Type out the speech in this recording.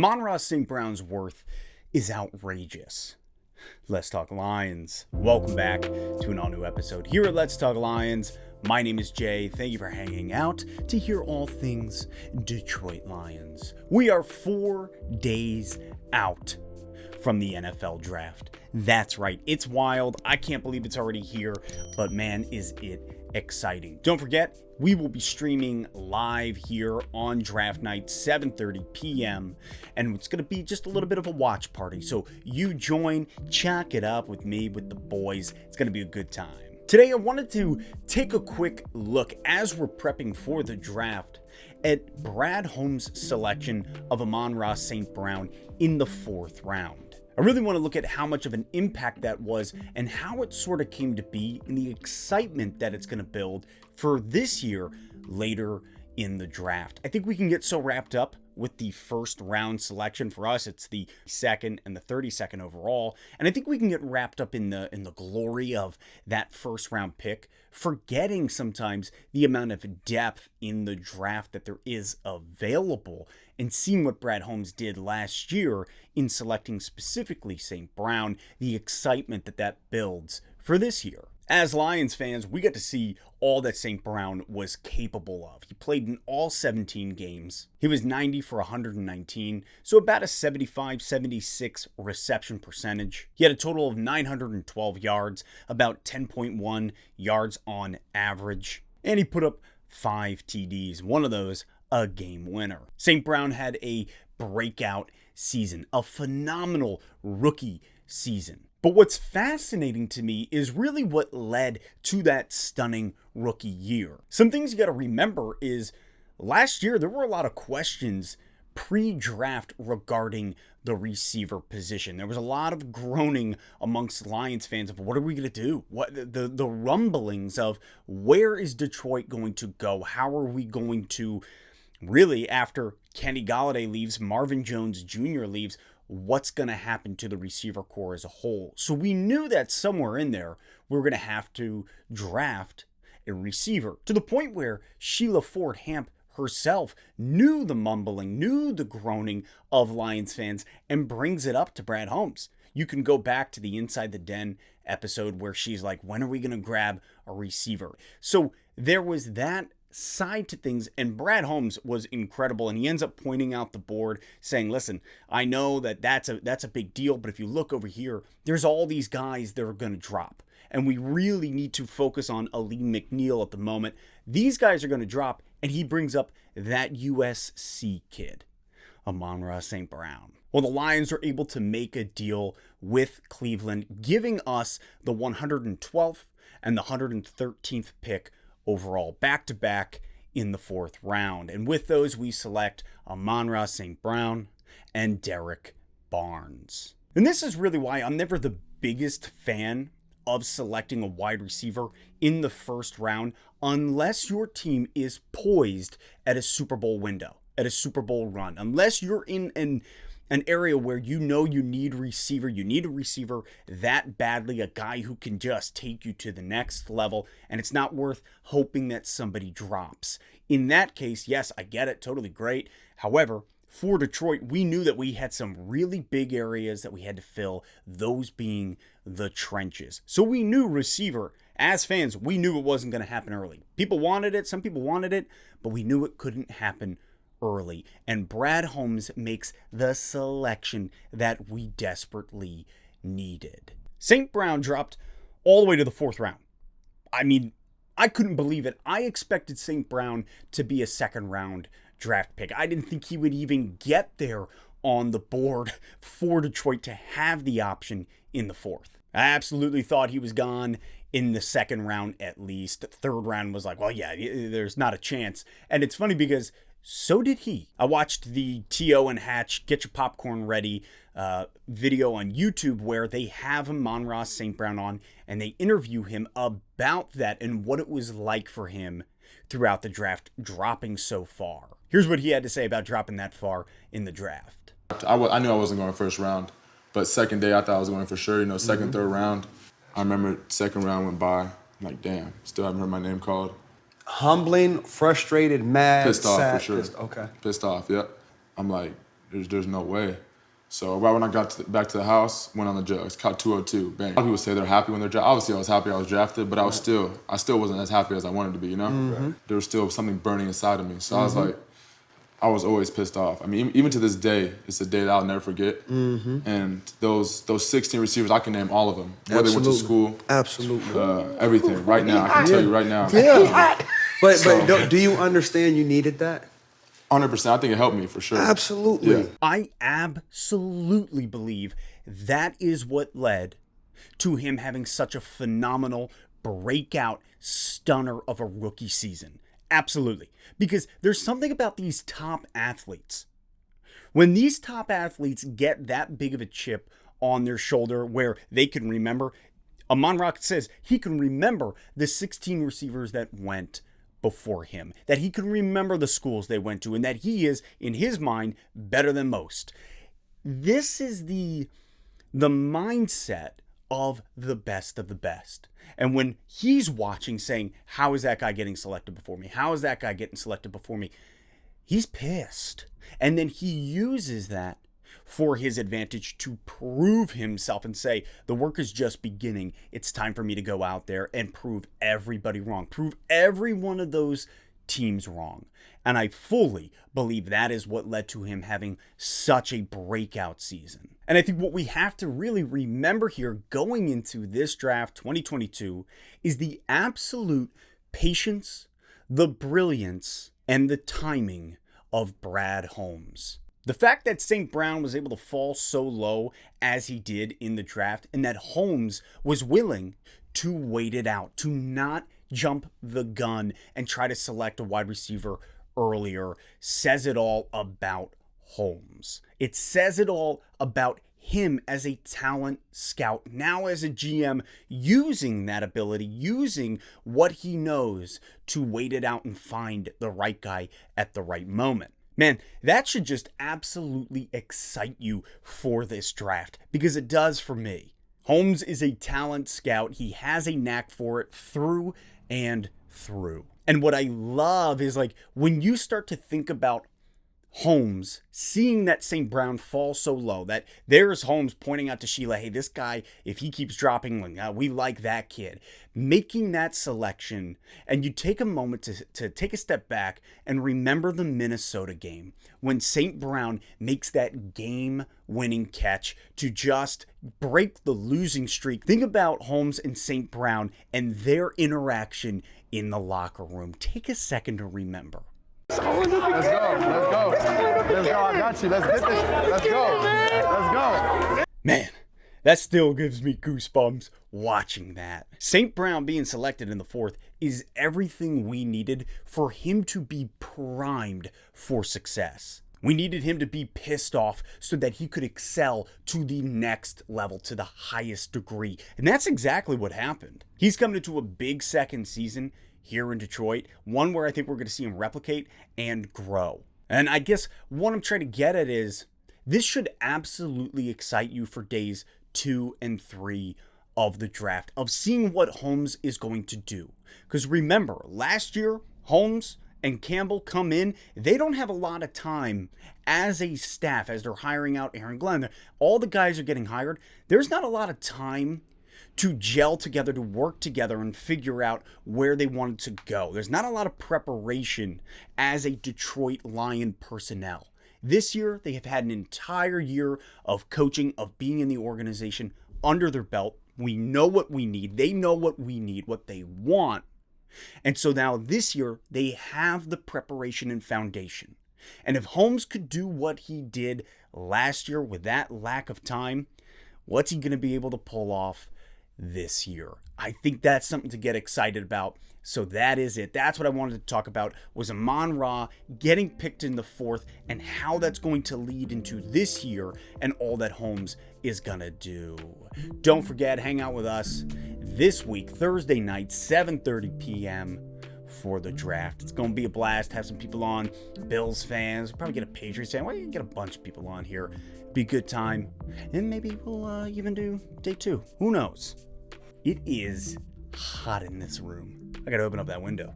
Amon Ra St. Brown's worth is outrageous. Let's Talk Lions. Welcome back to an all-new episode here at Let's Talk Lions. My name is Jay. Thank you for hanging out to hear all things Detroit Lions. We are 4 days out from the NFL draft. That's right. It's wild. I can't believe it's already here, but man, is it exciting. Don't forget, we will be streaming live here on draft night, 7:30 p.m. And it's going to be just a little bit of a watch party. So you join, chalk it up with me, with the boys. It's going to be a good time. Today, I wanted to take a quick look as we're prepping for the draft at Brad Holmes' selection of Amon Ra St. Brown in the 4th round. I really want to look at how much of an impact that was and how it sort of came to be and the excitement that it's going to build for this year later in the draft. I think we can get so wrapped up with the 1st round selection. For us, it's the 2nd and the 32nd overall. And I think we can get wrapped up in the glory of that 1st round pick, forgetting sometimes the amount of depth in the draft that there is available, and seeing what Brad Holmes did last year in selecting specifically St. Brown, the excitement that builds for this year. As Lions fans, we got to see all that St. Brown was capable of. He played in all 17 games. He was 90 for 119, so about a 75-76 reception percentage. He had a total of 912 yards, about 10.1 yards on average, and he put up 5 TDs, one of those a game winner. St. Brown had a breakout season, a phenomenal rookie season. But what's fascinating to me is really what led to that stunning rookie year. Some things you got to remember is last year there were a lot of questions pre-draft regarding the receiver position. There was a lot of groaning amongst Lions fans of what are we going to do? What the rumblings of where is Detroit going to go? How are we going to really, after Kenny Golladay leaves, Marvin Jones Jr. leaves, what's going to happen to the receiver core as a whole? So we knew that somewhere in there, we were going to have to draft a receiver, to the point where Sheila Ford Hamp herself knew the mumbling, knew the groaning of Lions fans, and brings it up to Brad Holmes. You can go back to the Inside the Den episode where she's like, when are we going to grab a receiver? So there was that side to things, and Brad Holmes was incredible, and he ends up pointing out the board saying, listen, I know that's a big deal, but if you look over here, there's all these guys that are going to drop, and we really need to focus on Alim McNeill at the moment. These guys are going to drop, and he brings up that USC kid, Amon Ra St. Brown. Well, the Lions are able to make a deal with Cleveland, giving us the 112th and the 113th pick overall, back-to-back in the 4th round. And with those, we select Amon Ra St. Brown and Derek Barnes. And this is really why I'm never the biggest fan of selecting a wide receiver in the 1st round unless your team is poised at a Super Bowl window, at a Super Bowl run. Unless you're in an area where you know you need a receiver that badly, a guy who can just take you to the next level, and it's not worth hoping that somebody drops. In that case, yes, I get it, totally great. However, for Detroit, we knew that we had some really big areas that we had to fill, those being the trenches. So we knew receiver, as fans, we knew it wasn't going to happen early. People wanted it, some people wanted it, but we knew it couldn't happen early, and Brad Holmes makes the selection that we desperately needed. St. Brown dropped all the way to the 4th round. I mean, I couldn't believe it. I expected St. Brown to be a 2nd round draft pick. I didn't think he would even get there on the board for Detroit to have the option in the 4th. I absolutely thought he was gone in the 2nd round at least. The 3rd round was like, well, yeah, there's not a chance. And it's funny because so did he. I watched the T.O. and Hatch Get Your Popcorn Ready video on YouTube where they have Amon Ra St. Brown on, and they interview him about that and what it was like for him throughout the draft, dropping so far. Here's what he had to say about dropping that far in the draft. I knew I wasn't going 1st round, but 2nd day I thought I was going for sure. 2nd, 3rd round. I remember 2nd round went by. I'm like, damn, still haven't heard my name called. Humbling, frustrated, mad, pissed off sad, for sure. Okay. Pissed off, yep. I'm like, There's no way. So right when I got back to the house, went on the jail. It's caught 202. Bang. A lot of people say they're happy when they're drafted. Obviously, I was happy I was drafted, but I still wasn't as happy as I wanted to be. You know, there was still something burning inside of me. So I was like, I was always pissed off. I mean, even to this day, it's a day that I'll never forget. And those 16 receivers, I can name all of them. Where they went to school. Absolutely. Everything. Right now, I can tell you right now. Yeah. But do you understand you needed that? 100%. I think it helped me for sure. Absolutely. Yeah. I absolutely believe that is what led to him having such a phenomenal breakout stunner of a rookie season. Absolutely. Because there's something about these top athletes. When these top athletes get that big of a chip on their shoulder where they can remember, Amon Ra says he can remember the 16 receivers that went before him, that he can remember the schools they went to, and that he is, in his mind, better than most. This is the mindset of the best of the best. And when he's watching saying, how is that guy getting selected before me? How is that guy getting selected before me? He's pissed. And then he uses that for his advantage to prove himself and say, the work is just beginning. It's time for me to go out there and prove everybody wrong. Prove every one of those teams wrong. And I fully believe that is what led to him having such a breakout season. And I think what we have to really remember here going into this draft 2022 is the absolute patience, the brilliance, and the timing of Brad Holmes. The fact that St. Brown was able to fall so low as he did in the draft, and that Holmes was willing to wait it out, to not jump the gun and try to select a wide receiver earlier, says it all about Holmes. It says it all about him as a talent scout, now as a GM, using that ability, using what he knows to wait it out and find the right guy at the right moment. Man, that should just absolutely excite you for this draft, because it does for me. Holmes is a talent scout. He has a knack for it through and through. And what I love is, like, when you start to think about Holmes, seeing that St. Brown fall so low, that there's Holmes pointing out to Sheila, hey, this guy, if he keeps dropping, we like that kid. Making that selection, and you take a moment to take a step back and remember the Minnesota game when St. Brown makes that game-winning catch to just break the losing streak. Think about Holmes and St. Brown and their interaction in the locker room. Take a second to remember. Let's go. I got you. Let's get this. Let's go. Man, that still gives me goosebumps watching that. St. Brown being selected in the 4th is everything we needed for him to be primed for success. We needed him to be pissed off so that he could excel to the next level, to the highest degree. And that's exactly what happened. He's coming into a big second season here in Detroit, one where I think we're going to see him replicate and grow. And I guess what I'm trying to get at is, this should absolutely excite you for days 2 and 3 of the draft, of seeing what Holmes is going to do. Because remember, last year, Holmes and Campbell come in, they don't have a lot of time as a staff, as they're hiring out Aaron Glenn. All the guys are getting hired. There's not a lot of time to gel together, to work together and figure out where they wanted to go. There's not a lot of preparation as a Detroit Lion personnel. This year, they have had an entire year of coaching, of being in the organization under their belt. We know what we need. They know what we need, what they want. And so now this year, they have the preparation and foundation. And if Holmes could do what he did last year with that lack of time, what's he going to be able to pull off this year? I think that's something to get excited about. So that is it. That's what I wanted to talk about, was Amon Ra getting picked in the 4th and how that's going to lead into this year and all that Holmes is going to do. Don't forget, hang out with us this week, Thursday night, 7:30 p.m. for the draft. It's going to be a blast. Have some people on, Bills fans, probably get a Patriots fan. Well, you can get a bunch of people on here. Be a good time. And maybe we'll even do day 2. Who knows? It is hot in this room. I gotta open up that window.